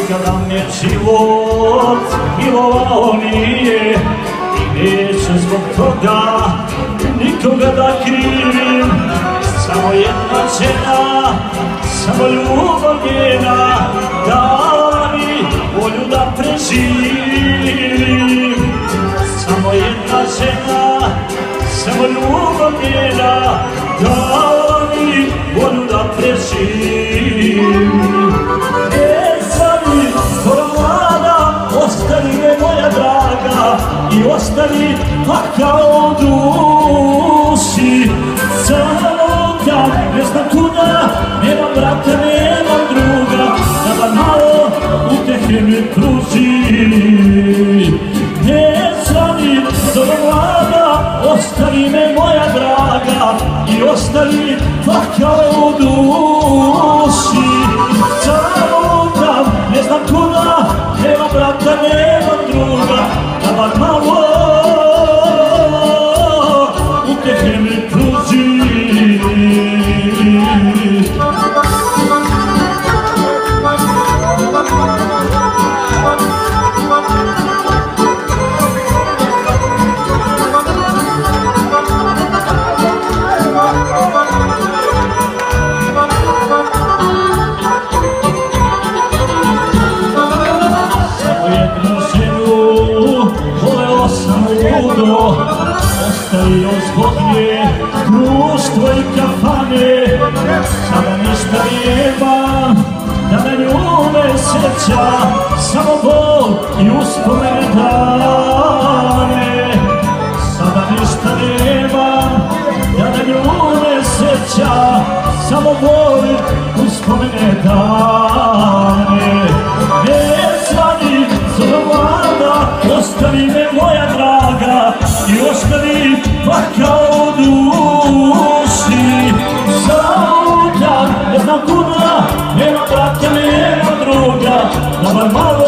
Nikada me život milovao nije i neću zbog toga nikoga da krivim. Samo jedna žena, samo ljubav njena dala mi volju da preživim. Samo jedna žena, samo ljubav njena dala mi volju da preživim. Ostani me moja draga i ostani kao duši. Samo tam, ne znam kuda, nemam brata, nemam druga, da bar malo utehe mi pruži. Ne zvani zora mlada, ostani me moja draga i ostani kao duši. Samo tam, ne znam kuda, nemam brata, nemam druga, da bar malo utehe mi pruži. Ostavio zbog nje društvo i kafane. Sada ništa nema da na nju me sjeća, samo bol i uspomene dane. Sada ništa nema da na nju me sjeća, samo bol i uspomene dane. Ne zvani zora mlada, ostavi me moja draga i ostavi kao duši. Samo tam, ne znam kuda, nema brata, nema druga, da bar malo